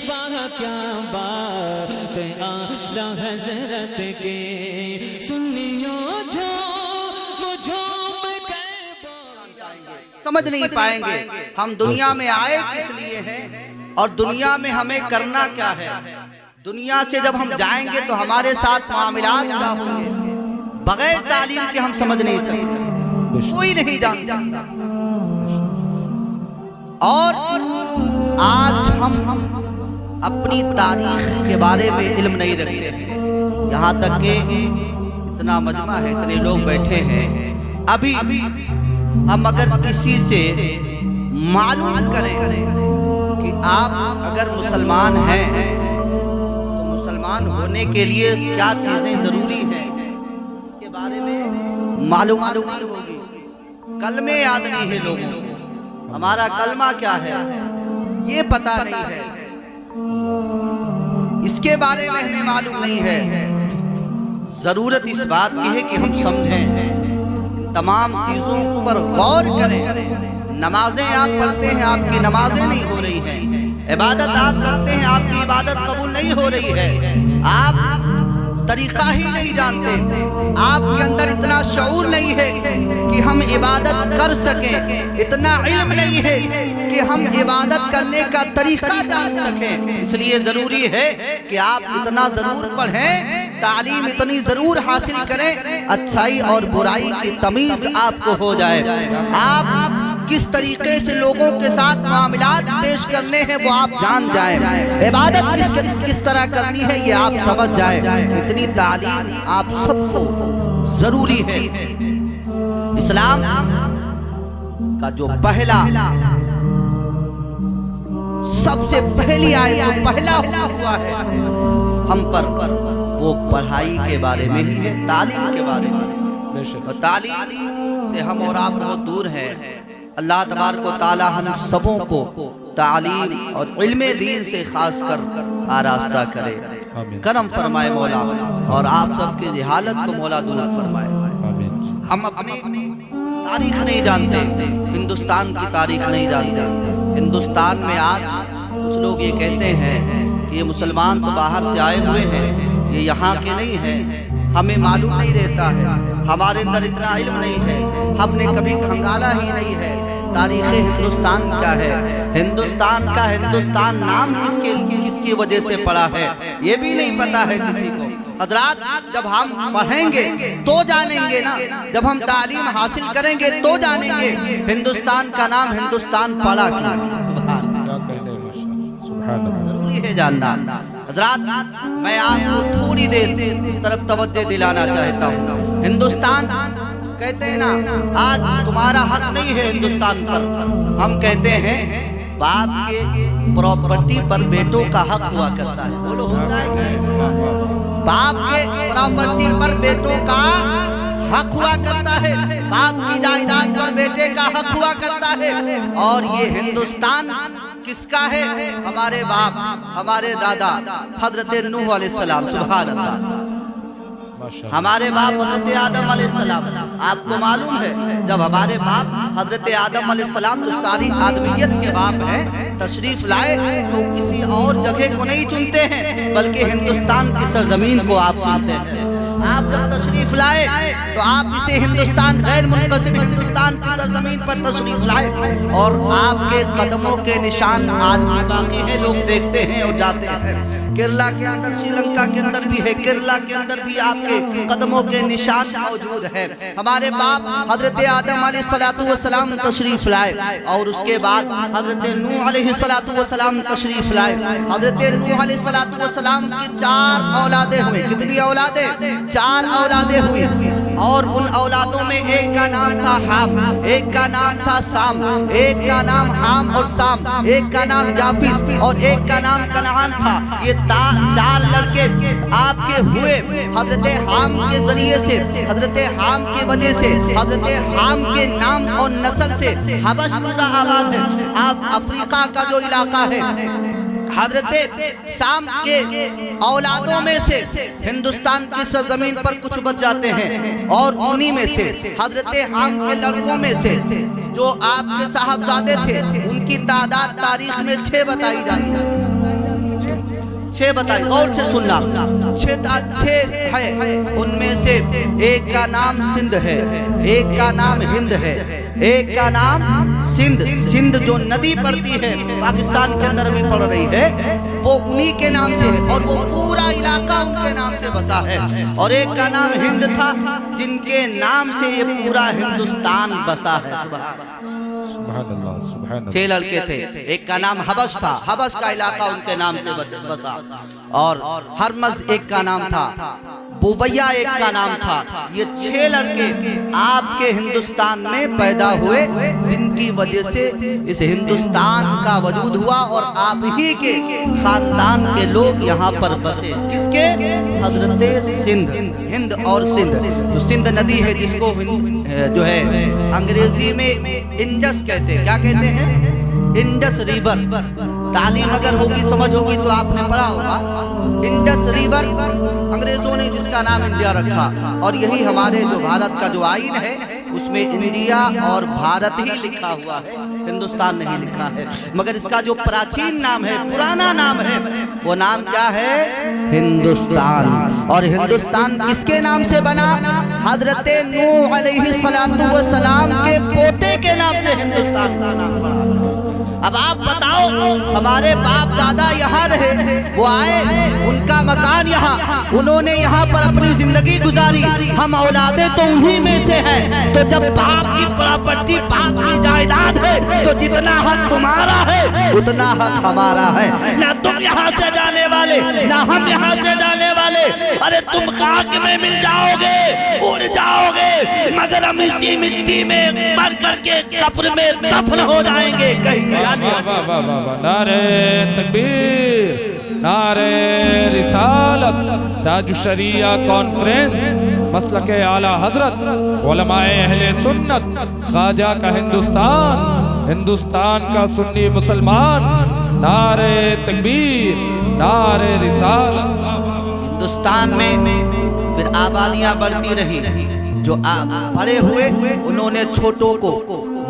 वहाँ क्या बात आला हज़रत के सुनियो जो मुझो समझ नहीं पाएंगे हम दुनिया में आए किस लिए हैं और दुनिया में हमें करना क्या है। दुनिया से जब हम जाएंगे तो हमारे साथ मामलात क्या होंगे, बगैर तालीम के हम समझ नहीं सकते, कोई नहीं जान सकता। और आज हम अपनी तारीख के बारे में इल्म नहीं रखते हैं। यहाँ तक कि इतना मजमा है, इतने लोग बैठे हैं, अभी हम अगर किसी से मालूम करें कि आप अगर मुसलमान हैं तो मुसलमान होने के लिए क्या चीजें जरूरी हैं, इसके बारे में मालूमात नहीं होगी। कलमे याद नहीं है लोगों को, हमारा कलमा क्या है ये पता नहीं है, इसके बारे में हमें मालूम नहीं है। जरूरत इस बात की है कि हम समझें, तमाम चीजों पर गौर करें। नमाजें आप पढ़ते हैं, आपकी नमाजें नहीं हो रही हैं। इबादत आप करते हैं, आपकी इबादत कबूल नहीं हो रही है। आप तरीका ही नहीं जानते, आपके अंदर इतना शऊर नहीं है कि हम इबादत कर सकें, इतना इल्म नहीं है कि हम इबादत करने का तरीका जान सकें। इसलिए जरूरी है कि आप इतना जरूर पढ़ें, तालीम इतनी जरूर हासिल करें, अच्छाई और बुराई की तमीज आपको हो जाए। आप किस तरीके से लोगों के साथ मामलात पेश करने हैं वो आप जान जाएं, इबादत किस तरह करनी है ये आप समझ जाएं। इतनी तालीम आप सबको जरूरी है। इस्लाम का जो पहला सबसे पहली आयत जो पहला हुआ है हम पर, वो पढ़ाई के बारे में ही है, तालीम के बारे में। और तालीम से हम और आप बहुत दूर हैं। अल्लाह तबारक व तआला हम सबों को तालीम और इल्मे दीन से खास कर आरास्ता करे, करम फरमाए मौला, और आप सबकी हालत को मौला दुरुस्त फरमाए। हम अपनी तारीख नहीं जानते, हिंदुस्तान की तारीख नहीं जानते। हिंदुस्तान में आज कुछ लोग ये कहते हैं कि ये मुसलमान तो बाहर से आए हुए हैं, ये यहाँ के नहीं हैं, हमें मालूम नहीं रहता है, हमारे अंदर इतना इल्म नहीं है, हमने कभी खंगाला ही नहीं है तारीख़ हिंदुस्तान क्या है, हिंदुस्तान का हिंदुस्तान नाम किसकी वजह से पड़ा है ये भी नहीं पता है किसी को। हजरात, जब हम पढ़ेंगे तो जानेंगे ना, जब हम तालीम हासिल करेंगे तो जानेंगे हिंदुस्तान का नाम हिंदुस्तान पड़ा क्यों। जरूरी है जानना। हजरात, मैं आपको थोड़ी देर इस तरफ तवज्जो दिलाना चाहता हूँ। हिंदुस्तान कहते हैं ना, आज तुम्हारा हक नहीं है हिंदुस्तान पर। हम कहते हैं बाप के प्रॉपर्टी पर बेटों का हक हुआ करता है। बोलो, होता है? बाप के प्रॉपर्टी पर बेटों का हक हुआ करता है, बाप की जायदाद पर बेटे का हक हुआ करता है। और ये हिंदुस्तान किसका है? हमारे बाप, हमारे दादा हजरत नूह अलैहिस्सलाम, सुभान अल्लाह, हमारे बाप हजरत आदम अलैहिस्सलाम। आपको मालूम है, जब हमारे बाप हजरत आदम अलैहिस्सलाम तो सारी आदमियत के बाप हैं, तशरीफ लाए तो किसी और जगह को नहीं चुनते हैं, बल्कि हिंदुस्तान की सरजमीन को आप चुनते हैं। आप जब तशरीफ लाए तो आप इसे हिंदुस्तान, गैर मुनक़सिम हिंदुस्तान की सरजमीन पर तशरीफ लाए, और आपके कदमों के निशान आज भी बाकी हैं, लोग देखते हैं और जाते हैं। केरला के अंदर, श्रीलंका के अंदर भी है, केरला के अंदर भी आपके कदमों के निशान मौजूद है। हमारे बाप हजरत आदम अलैहिस्सलाम तशरीफ लाए, और उसके बाद हजरत नूह अलैहिस्सलाम तशरीफ लाए। हजरत नूह अलैहिस्सलाम की 4 औलादें हुई। कितनी औलादें? 4 औलादें हुई। और उन औलादों में एक का नाम था हाम, एक का नाम था साम, एक का नाम हाम और साम, एक का नाम जाफिस और एक का नाम कनान था। ये 4 लड़के आपके हुए। हजरत हाम के जरिए से, हजरत हाम की वजह से, हजरत हाम के नाम और नस्ल से हबश पूरा आबाद है। आप अफ्रीका का जो इलाका है, हजरत साम के औलादों में से हिंदुस्तान की सरजमीन पर कुछ बच जाते हैं, और उन्हीं में से हजरत हाम के लड़कों में से जो आपके साहबजादे थे उनकी तादाद तारीख में 6 बताई जाती है। 6 बताई, गौर से सुनना। 6 है, उनमें से एक का नाम सिंध है, एक का नाम हिंद है, एक का नाम सिंध जो नदी पड़ती है पाकिस्तान के अंदर भी पड़ रही है, वो उन्हीं के नाम से है और वो पूरा इलाका उनके नाम से बसा है। और एक का नाम हिंद था जिनके नाम से ये पूरा हिंदुस्तान बसा है। सुभान अल्लाह। 6 लड़के थे, एक का नाम हबश था, हबश का इलाका उनके नाम से बसा, और हरमज एक का नाम था, बुवैया एक का नाम था। ये 6 लड़के आपके हिंदुस्तान में पैदा हुए, जिनकी वजह से इस हिंदुस्तान का वजूद हुआ और आप ही के खानदान के लोग यहाँ पर बसे। किसके? हजरत सिंध, हिंद और सिंध। तो सिंध नदी है जिसको जो है अंग्रेजी में इंडस कहते हैं। क्या कहते हैं? Indus river. तालीम अगर होगी, समझ होगी तो आपने पढ़ा होगा। इंडस रिवर अंग्रेजों ने जिसका नाम इंडिया रखा, और यही हमारे जो भारत का जो आईन है उसमें इंडिया और भारत ही लिखा हुआ है, हिंदुस्तान नहीं लिखा है। मगर इसका जो प्राचीन नाम है, पुराना नाम है, वो नाम क्या है? हिंदुस्तान। और हिंदुस्तान किसके नाम से बना? हजरत नूह अलैहिस्सलातु वस्सलाम के पोते के नाम से हिंदुस्तान का नाम पड़ा। अब आप बताओ, हमारे बाप दादा यहाँ रहे, वो आए, उनका मकान यहाँ, उन्होंने यहाँ पर अपनी जिंदगी गुजारी, हम औलादे तो उन्हीं में से हैं। तो जब बाप की प्रॉपर्टी, बाप की जायदाद है, तो जितना हक तुम्हारा है उतना हक हमारा है। ना तुम यहाँ से जाने वाले, ना हम यहाँ से जाने वाले। अरे तुम खाक में मिल जाओगे, उड़ जाओगे, मगर हम इसी मिट्टी में मर करके कब्र में दफन हो जाएंगे कहीं। नारे तकबीर, नारे रिसालत, ताज शरिया कॉन्फ्रेंस, मसलके आला हजरत, उलमाए अहले सुन्नत, ख्वाजा का हिंदुस्तान, हिंदुस्तान का सुन्नी मुसलमान। नारे तकबीर, नारे रिसालत। हिंदुस्तान में फिर आबादियां बढ़ती रही। जो बड़े हुए उन्होंने छोटों को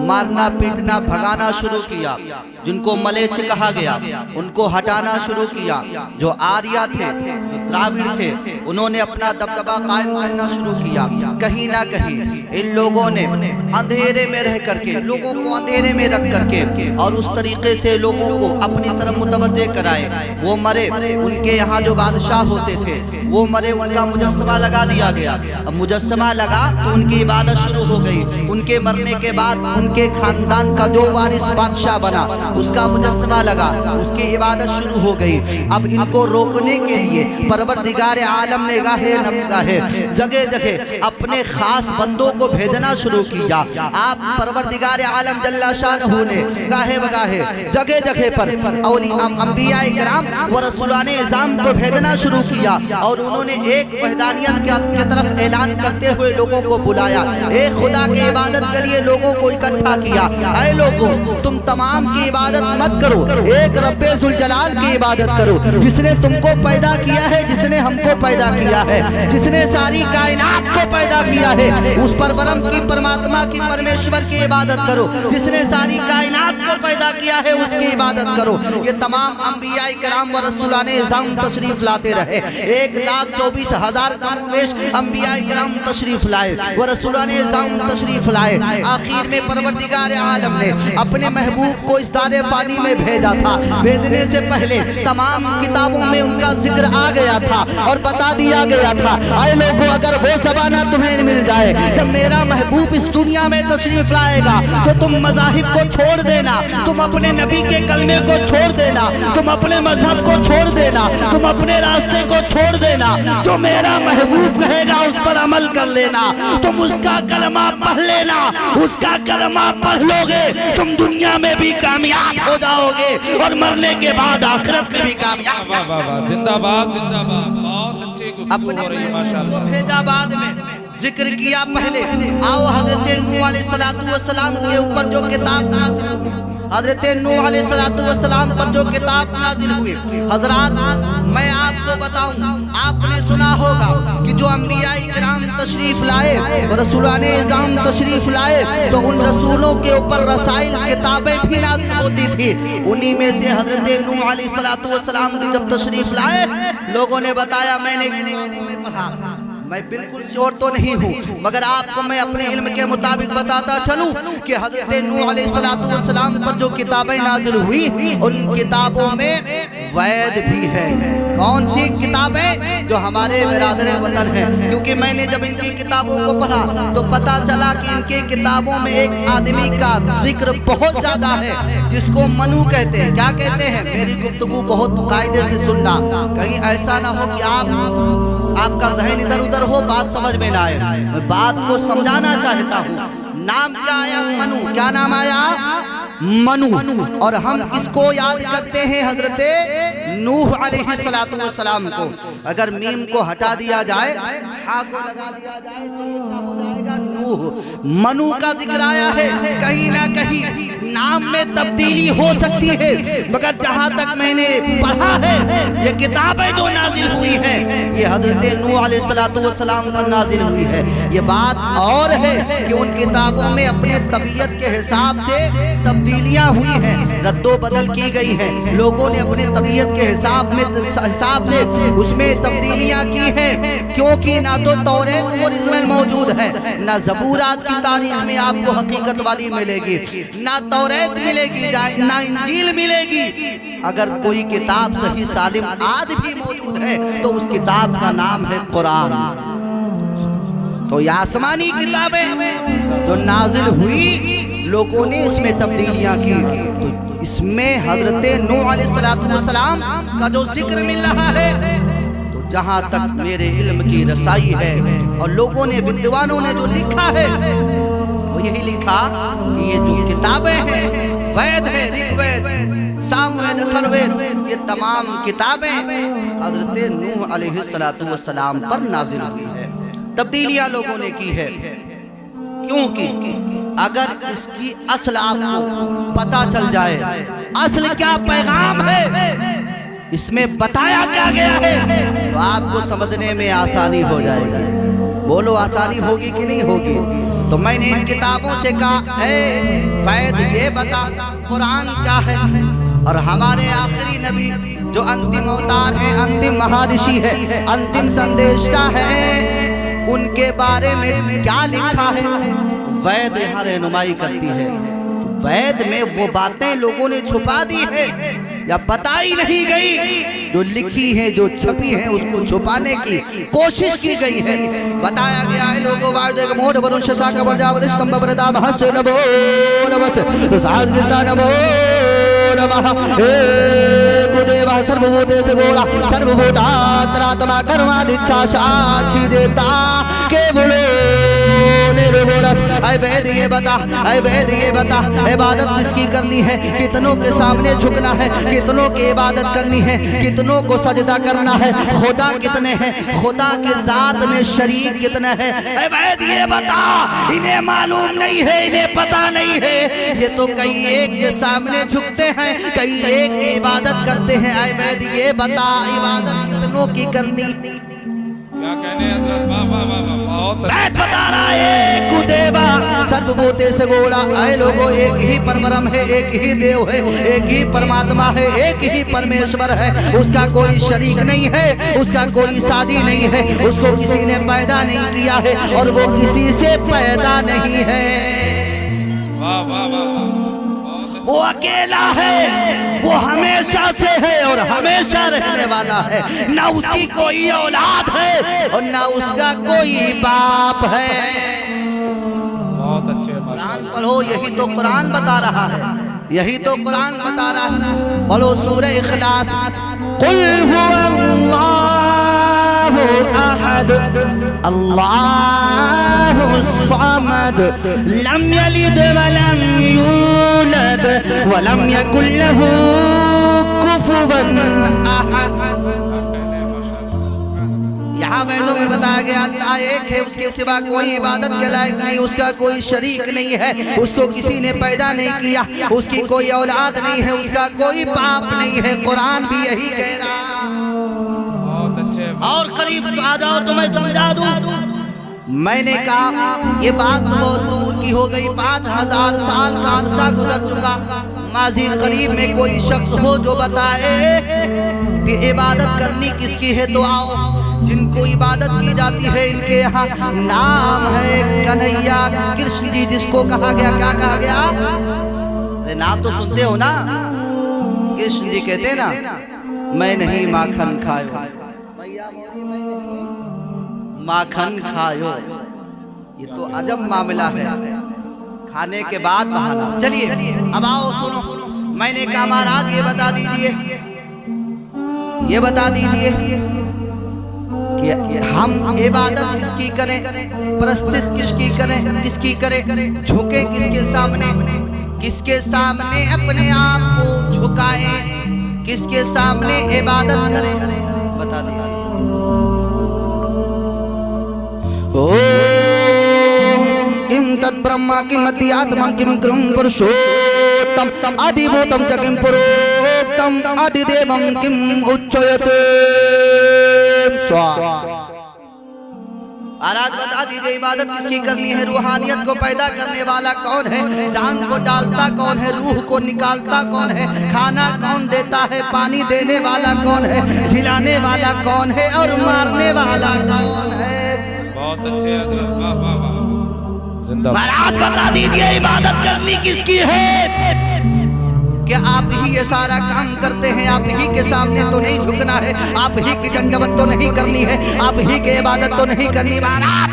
मारना, पीटना, भगाना शुरू किया। जिनको मलेच्छ कहा गया उनको हटाना शुरू किया। जो आर्या थे, जो द्राविड़ थे, उन्होंने अपना दबदबा कायम करना शुरू किया। कहीं ना कहीं इन लोगों ने अंधेरे में रह करके, लोगों को अंधेरे में रख करके और उस तरीके से लोगों को अपनी तरफ मुतवज्जे कराए। वो मरे, उनके यहाँ जो बादशाह होते थे वो मरे, उनका मुजस्समा लगा दिया गया। अब मुजस्समा लगा तो उनकी इबादत शुरू हो गई। उनके मरने के बाद उनके खानदान का जो वारिस बादशाह बना उसका मुजस्समा लगा, उसकी इबादत शुरू हो गई। अब इनको रोकने के लिए परवरदिगार आलम ने गाहे जगह जगह अपने खास बंदों को भेजना शुरू किया। आप परवरदिगार आलम जल्ला शानहू ने गाहे बगाहे जगह जगह पर अंबिया इकराम व रसूलाने इज़ाम को भेजना शुरू किया, और उन्होंने एक वहदानियत की तरफ ऐलान करते हुए लोगों को बुलाया। एक खुदा की इबादत के लिए लोगों को इकट्ठा किया। ऐ लोगों, तुम तमाम की इबादत मत करो, एक रब्बे जुल जलाल की इबादत करो, जिसने तुमको पैदा किया है, जिसने हमको पैदा किया है, जिसने सारी कायनात को पैदा किया है, उस परवरम की, परमात्मा की, परमेश्वर की इबादत करो। जिसने सारी कायनात को पैदा किया है उसकी इबादत करो। ये तमाम अंबिया इकराम व रसूलाने इज़ाम तशरीफ लाते रहे। 1,24,000 कमोबेश अंबिया इकराम तशरीफ लाए व रसूलाने इज़ाम तशरीफ लाए। आखिर में परवरदिगार आलम ने अपने महबूब को इस दारे पानी में भेजा था। भेजने से पहले तमाम किताबों में उनका जिक्र आ गया था और बता दिया गया था, ऐ लोगों, अगर वो ज़माना तुम्हें मिल जाए जब मेरा महबूब इस दुनिया में तशरीफ लाएगा तो तुम मज़ाहिब को छोड़ देना, तुम अपने नबी के कलमे को छोड़ देना, तुम अपने मजहब को छोड़ देना, तुम अपने रास्ते को छोड़ देना। जो मेरा महबूब कहेगा उस पर अमल कर लेना। तुम उसका कलमा पढ़ लेना, उसका कलमा पढ़ लोगे तुम दुनिया में भी कामयाब हो जाओगे और मरने के बाद आखिरत में भी कामयाब। वाह वाह वाह, जिंदाबाद जिंदाबाद, बहुत अच्छी गुफ्तगू हो रही है माशाअल्लाह। फैजाबाद में जिक्र किया पहले। आओ हजरत नूह अलैहिस्सलातु वस्सलाम के ऊपर जो किताब हजरत नूह अलैहिस्सलाम पर जो किताब नाजिल हुई। हजरात मैं आपको बताऊं, आपने सुना होगा कि जो अंबिया इकराम तशरीफ लाए, रसूलाने इज़ाम तशरीफ लाए, तो उन रसूलों के ऊपर रसाइल किताबें भी नाजिल होती थी। उन्हीं में से हजरत नूह अलैहिस्सलाम जब तशरीफ लाए, लोगों ने बताया, मैंने पढ़ा, मैं बिल्कुल श्योर तो नहीं हूँ, मगर आपको मैं अपने इल्म के मुताबिक बताता चलूं कि हजरत नूह अलैहिस्सलाम पर जो किताबें नाजिल हुई, उन किताबों में वैद भी है। कौन सी किताबें? जो हमारे बिरादर वतन है। क्योंकि मैंने जब इनकी किताबों को पढ़ा तो पता चला कि इनकी किताबों में एक आदमी का जिक्र बहुत ज्यादा है, जिसको मनु कहते हैं। क्या कहते हैं? मेरी गुफ्तगू बहुत कायदे से सुनना, कहीं ऐसा ना हो कि आपका जहन इधर उधर हो, बात समझ में ना आए। मैं बात को समझाना चाहता हूँ। नाम क्या आया? मनु। क्या नाम आया? मनु। और हम किसको याद करते हैं? हजरत नूह अलैहिस्सलाम को। अगर मीम को हटा दिया जाए, हा को लगा दिया जाए, तो ये क्या हो जाएगा? नूह। मनु का जिक्र आया है। कहीं ना कहीं नाम में तब्दीली हो सकती है, मगर जहां तक मैंने पढ़ा है, ये किताबें जो नाजिल हुई है, ये हजरत नूह अलैहिस्सलाम पर नाजिल हुई है। ये बात और है कि उन किताबों में अपने तबीयत के हिसाब से तब्दीलियां हुई हैं, रद्दो बदल की गई है। लोगों ने अपने तबीयत के हिसाब से उसमें तब्दीलियां की हैं, क्योंकि ना तो तौरात ओरिजिनल मौजूद है, ना ज़बूरात की तारीख में आपको हकीकत वाली मिलेगी, ना तौरात मिलेगी, ना इंजील मिलेगी। अगर कोई किताब सही सालिम आज भी मौजूद है तो उस किताब का नाम है कुरान। तो ये आसमानी किताबें जो नाजिल हुई, लोगों ने इसमें तब्दीलियां की। तो इसमें हजरत नूह अलैहिस्सलाम का जो जिक्र मिल रहा है, तो जहां तक मेरे इल्म की रसाई है और लोगों ने, विद्वानों ने जो लिखा है, वो यही लिखा कि ये जो किताबें हैं, वेद है, ऋग्वेद, सामवेद, अथर्ववेद, ये तमाम किताबें हजरत नूह अलैहिस्सलाम पर नाजिल हुई है। तब्दीलियां लोगों ने की है, क्योंकि अगर इसकी असल आपको पता चल जाए, असल क्या पैगाम है, इसमें बताया क्या गया है, तो आपको समझने में आसानी हो जाएगी। बोलो आसानी होगी कि नहीं होगी? तो मैंने इन किताबों से कहा, ए फैद ये बता कुरान क्या है, और हमारे आखिरी नबी जो अंतिम अवतार है, अंतिम महर्षि है, अंतिम संदेशा है, उनके बारे में क्या लिखा है। वैद यहाँ रहनुमाई करती है। वैद में वो बातें लोगों ने छुपा दी है या बताई नहीं गई, जो लिखी है, जो छपी है, उसको छुपाने की कोशिश की गई है। बताया गया है, लोगों वार्देक मोड़ वरुण शशा कबर जावद स्तंभ वरदा महस्य नमो नमः तो साज गिरता नमो नमः देवा सर्वभूतेश गोला सर्वभूतात्मा कर्मादिच्छा साक्षी देता केवलो निर्गुणः। ऐ वैद ये बता, ऐ वैद ये बता, इबादत किसकी करनी है, कितनों के सामने झुकना है, कितनों की इबादत करनी है, कितनों को सजदा करना है, खुदा कितने हैं, खुदा के जात में शरीक कितने हैं। ऐ वैद ये बता, इन्हें मालूम नहीं है, इन्हें पता नहीं है, ये तो कई एक के सामने झुकते हैं, कई एक की इबादत करते हैं। ऐ वैद ये बता, इबादत कितनों की करनी? क्या कहने हजरत? वाह वाह वाह वाह, बहुत बता रहा है कुदेवा सर्वभूते से गोला। ऐ लोगों, एक ही परब्रह्म है, एक ही देव है, एक ही परमात्मा है, एक ही परमेश्वर है, उसका कोई शरीक नहीं है, उसका कोई साथी नहीं है, उसको किसी ने पैदा नहीं किया है और वो किसी से पैदा नहीं है। वाह वाह वाह, वो अकेला है, वो हमेशा से है और हमेशा रहने वाला है, ना उसकी कोई औलाद है और ना उसका कोई बाप है। बहुत अच्छे। कुरान पढ़ो, यही तो कुरान बता रहा है, यही तो कुरान बता रहा है। पढ़ो सूरह इखलास, कुल हुवल्लाहु अहद अल्लाहु समद लम यलिद वलम यूलद वलम यकुल लहू कुफुवन अहद। यहाँ वेदों में बताया गया अल्लाह एक है, उसके सिवा कोई इबादत के लायक नहीं, उसका कोई शरीक नहीं है, उसको किसी ने पैदा नहीं किया, उसकी कोई औलाद नहीं है, उसका कोई बाप नहीं है। कुरान भी यही कह रहा। बहुत अच्छे। और करीब आ जाओ तो मैं समझा दूं। मैंने कहा ये बात तो बहुत दूर की हो गई, 5000 साल का अरसा गुजर चुका। माजी करीब में कोई शख्स हो जो बताए कि इबादत करनी किसकी है, तो आओ। जिनको इबादत की जाती है इनके यहाँ नाम है कन्हैया कृष्ण जी, जिसको कहा गया, क्या कहा गया? अरे नाम तो सुनते हो ना, कृष्ण जी कहते हैं ना, मैं नहीं माखन खायो, मैया मोरी मैं नहीं माखन खायो। ये तो अजब मामला है, खाने के बाद बहाना। चलिए अब आओ सुनो। मैंने कहा महाराज ये बता दीजिए, ये बता दीजिए कि हम इबादत किसकी करें, प्रस्तुत किसकी करें, किसकी करें, झुके किसके सामने, किसके सामने अपने आप को झुकाएं, किसके सामने इबादत करें, बता दीजिए। किम तत् ब्रह्मा किम अति आत्मा किम क्रम पुरुषोत्तम अधिभूतम च किम पुरोक्तम अधिदेवम किम उच्चयते। महाराज बता दीजिए इबादत किसकी करनी है, रूहानियत को पैदा करने वाला कौन है, जान को डालता कौन है, रूह को निकालता कौन है, खाना कौन देता है, पानी देने वाला कौन है, झिलाने वाला कौन है और मारने वाला कौन है। बहुत अच्छे हजरत, वाह वाह वाह। जिंदाबाद। महाराज बता दीजिए इबादत करनी किसकी है? क्या आप ही ये सारा काम करते हैं? आप ही के सामने तो नहीं झुकना है, आप ही की दंडवत तो नहीं करनी है, आप ही के इबादत तो नहीं करनी। महाराज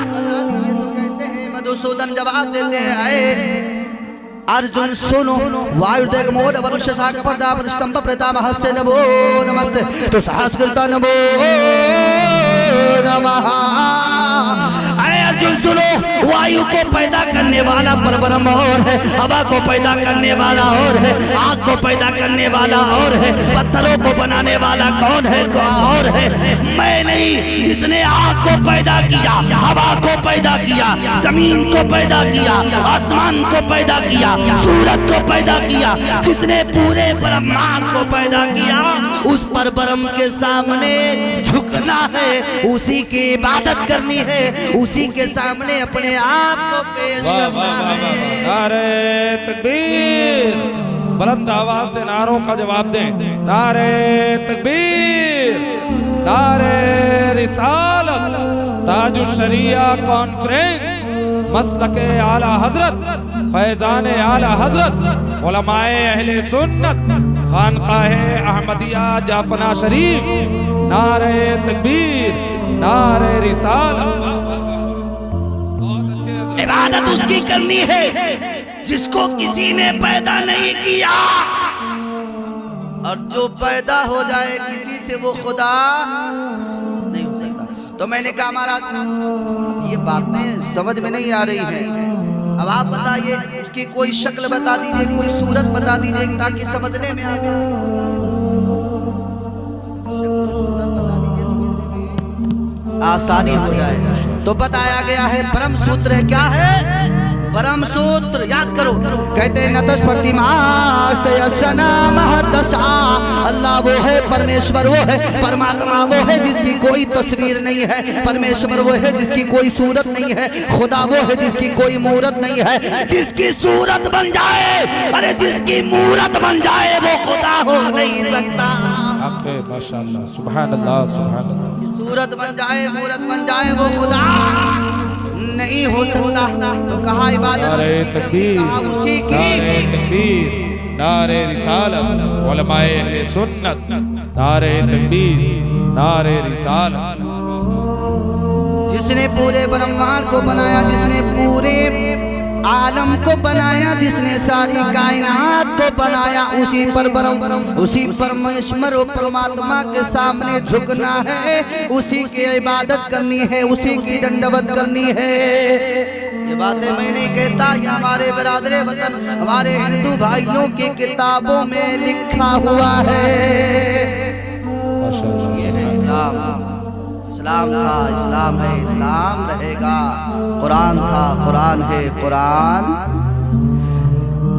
बता दीजिए तो कहते हैं, मधुसूदन जवाब देते हैं, अर्जुन सुनो, वायुदेव मोद वरुष्य शाख पर्दा स्तंभ प्रतामह से नमो नमस्ते, तो सहस्कृत नमो नमः। अर्जुन सुनो, वायु को पैदा करने वाला परब्रह्म और है, हवा को पैदा करने वाला और है, आग को पैदा करने वाला और है, पत्थरों को बनाने वाला कौन है? और है मैं नहीं। जिसने आग को पैदा किया, हवा को पैदा किया, जमीन को पैदा किया, आसमान को पैदा किया, सूरज को पैदा किया, जिसने पूरे ब्रह्मांड को पैदा किया, उस परब्रह्म के सामने झुकना है, उसी की इबादत करनी है, उसी के सामने अपने आप को पेश करना है। नारे तकबीर, बुलंद आवाज से नारों का जवाब दें। नारे तकबीर, नारे रिसालत, ताजुश शरिया कॉन्फ्रेंस, मसलके आला हजरत, फैजान आला हजरत, उलमाए अहले सुन्नत, खानकाहे अहमदिया जाफना शरीफ। नारे तकबीर, नारे रिसालत। इबादत उसकी करनी है जिसको किसी ने पैदा नहीं किया, और जो पैदा हो जाए किसी से वो खुदा नहीं हो सकता। तो मैंने कहा महाराज ये बातें समझ में नहीं आ रही हैं, अब आप बताइए उसकी कोई शक्ल बता दीजिए, कोई सूरत बता दीजिए ताकि समझने में आ जाए। आसानी हो जाए। तो बताया गया है परम सूत्र है, क्या है परम सूत्र? याद करो, कहते हैं नतश अल्लाह वो है, परमेश्वर वो है, परमात्मा वो है जिसकी कोई तस्वीर नहीं है, परमेश्वर वो है जिसकी कोई सूरत नहीं है, खुदा वो है जिसकी कोई मूरत नहीं है। जिसकी सूरत बन जाए, अरे जिसकी मूरत बन जाए वो खुदा हो नहीं सकता। माशाअल्लाह, सुभान अल्लाह, सुभान अल्लाह। सूरत बन जाए, मूरत बन जाए, वो खुदा नहीं हो सकता। तो कहा इबादत तकबीर, कहा उसी की। नारे तकबीर, नारे रिसालत, उलमाए अहले सुन्नत, नारे तकबीर, नारे रिसालत। जिसने पूरे ब्रह्मांड को बनाया, जिसने पूरे आलम को बनाया, जिसने सारी कायनात को बनाया, उसी पर ब्रह्म, उसी परमेश्वर और परमात्मा के सामने झुकना है, उसी की इबादत करनी है, उसी की दंडवत करनी है। ये बातें मैं नहीं कहता, ये हमारे बिरादरे वतन, हमारे हिंदू भाइयों की किताबों में लिखा हुआ है। ये है इस्लाम। इस्लाम था, इस्लाम है, इस्लाम रहेगा। कुरान था, कुरान है, कुरान।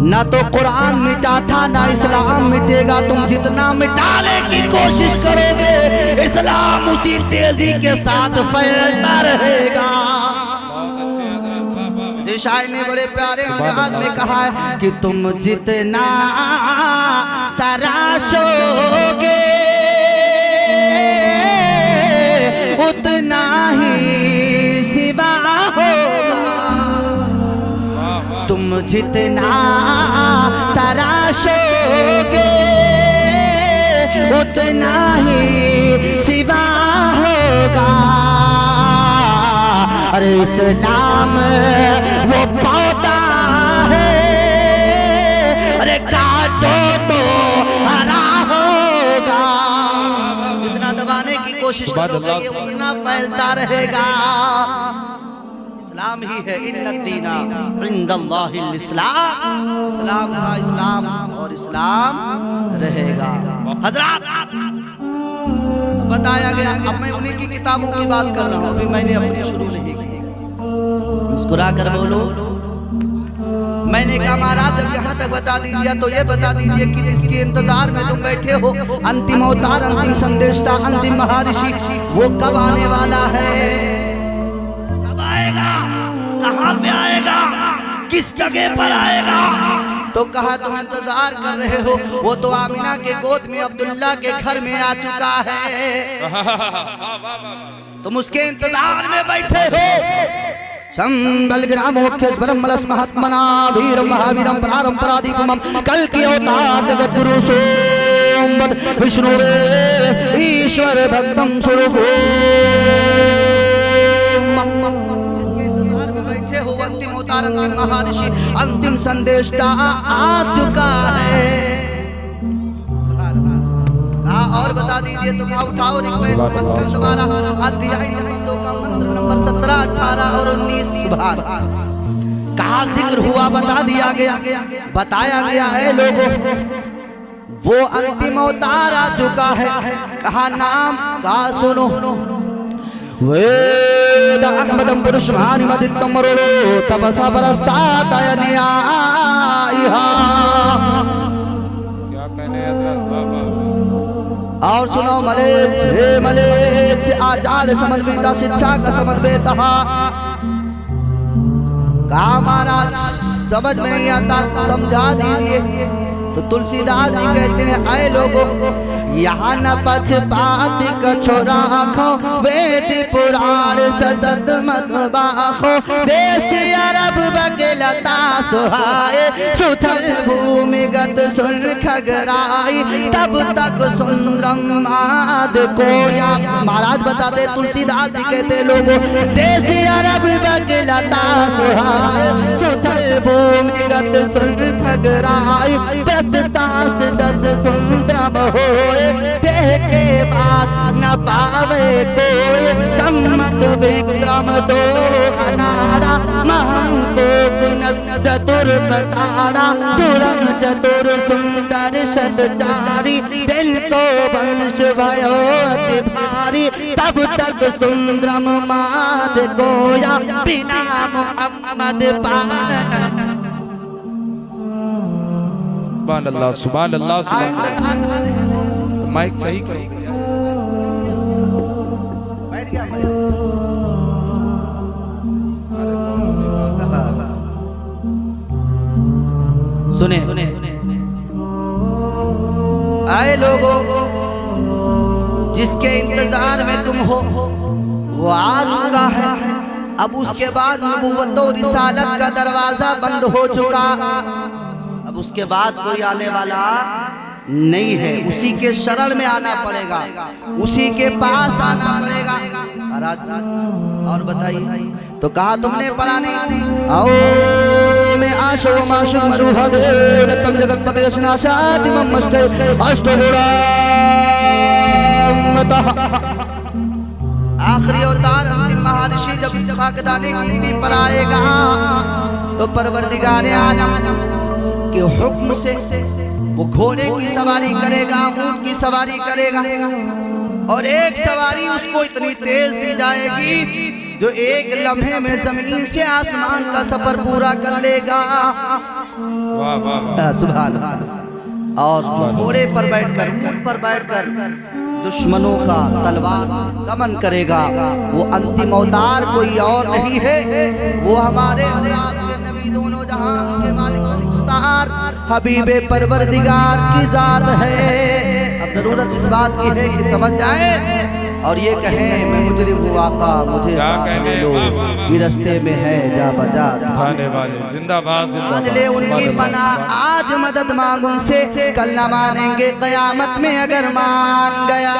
ना तो कुरान मिटा था, ना इस्लाम मिटेगा। तुम जितना मिटाने की कोशिश करोगे, इस्लाम उसी तेजी के साथ फैलता रहेगा। इसी शायर ने बड़े प्यारे अंदाज में कहा है कि तुम जितना तराशोगे उतना ही सिवा होगा। तुम जितना तराशोगे उतना ही सिवा होगा। अरे इस्लाम वो पौधा है, अरे काटो तो हरा होगा। जितना दबाने की कोशिश करोगे ये उतना फैलता रहेगा। इस्लाम ही है, इन्नद्दीना इंदल्लाहिल इस्लाम। इस्लाम था, इस्लाम और इस्लाम रहेगा। हजरत बताया गया, अब मैं उन्हीं की किताबों की बात कर रहा हूँ, अभी मैंने अपनी शुरू नहीं की। मुस्कुरा कर बोलो। मैंने कहा महाराज जब यहाँ तक बता दीजिए तो ये बता दीजिए कि जिसके इंतजार में तुम बैठे हो, अंतिम अवतार, अंतिम संदेशता, अंतिम महर्षि, वो कब आने वाला है? कब आएगा? कहाँ पे आएगा? किस जगह पर आएगा? तो कहा तुम इंतजार कर रहे हो, वो तो आमिना के गोद में अब्दुल्ला के घर में आ चुका है। तुम उसके इंतजार में बैठे हो। संबल ग्रामोख्यस्वरम मलस महात्मना वीरम महावीरम प्रारम परादीपम कल के अवतार जगत गुरु सोमवद विष्णु ईश्वर भक्तम स्वरूपो। हो अंतिम अवतार, अंतिम महर्षि, अंतिम संदेशता आ चुका है। और बता दीजिए तो कहा उठाओ ऋग्वेद स्कंद 12 अध्याय नंबर 2 का मंत्र नंबर 17, 18 और 19। सुभान कहा जिक्र हुआ, बता दिया गया, बताया गया है लोगों, वो अंतिम अवतार आ चुका है। कहा नाम कहा सुनो, वेद अहमदम पुरुषमानि मदित्तम मरुलो तपसा परस्तातयनिया। क्या कहने हजरत। और सुनो मलेच्छ, हे मलेच्छ आचार्य समन्विता शिक्षा का समन्वयता। कहा महाराज समझ में नहीं आता, समझा दीजिए। तो तुलसीदास जी कहते हैं, आए लोगों यहाँ न पक्षपात कछो राखो, वेद पुराण सतत मत बाखो। देश अरब बगलता सुहाए, सुथल भूमिगत सुन खगराई, तब तक सुंदरम माद कोया। महाराज बताते, तुलसीदास जी कहते लोगों, देश अरब बगलता सुहाए, सुथल भूमिगत सुन खगराई, सास 10 सुंदरम होए, देह के बाद न पावे कोई। सम्मत विक्रम 2 अनारा, महंको चतुर बतारा, सुरम चतुर सुंदर शतचारी, दिल को वंश भयो अति भारी, तब तक सुंदरम माद गोया, बिना मोहम्मद पार। सुभान अल्लाह, सुभान अल्लाह, सुभान। माइक सही करो। सुने आए लोगों, जिसके इंतजार में तुम हो वो आ चुका है। अब उसके बाद नबुव्वत और रिसालत का दरवाजा बंद हो चुका, अब उसके बाद कोई आने वाला नहीं है। उसी के शरण में आना पड़ेगा, उसी के पास आना पड़ेगा। और बताइए तो कहा तुमने पढ़ा नहीं। आओ मैं आशो माशुक मरुहदे रत्तम जगतपते यशनाशाति ममस्ते अष्टगुणा। आखिरी अवतार अंतिम महर्षि जब इस खाकदाने की इंदी पर आएगा तो परवरदिगारे आलम के हुक्म से वो घोड़े की सवारी करेगा, ऊंट की सवारी करेगा और एक सवारी उसको इतनी तेज दी जाएगी जो एक लम्हे में जमीन से आसमान का सफर पूरा कर लेगा। वाह वाह सुभान अल्लाह। और घोड़े पर बैठकर, ऊंट पर बैठकर दुश्मनों का तलवार दमन करेगा। वो अंतिम अवतार कोई और नहीं है, वो हमारे और आपके नबी दोनों जहां के मालिक व मुख्तार हबीबे परवरदिगार की जात है। अब जरूरत इस बात की है कि समझ जाए और ये कहें मैं मुजरिम हूँ आका मुझे साथ ले लो, ये रास्ते में है जा बजा खाने वाले। जिंदाबाद जिंदाबाद। ले उनकी पनाह, आज मदद मांग उनसे, कल न मानेंगे कयामत में अगर मान गया।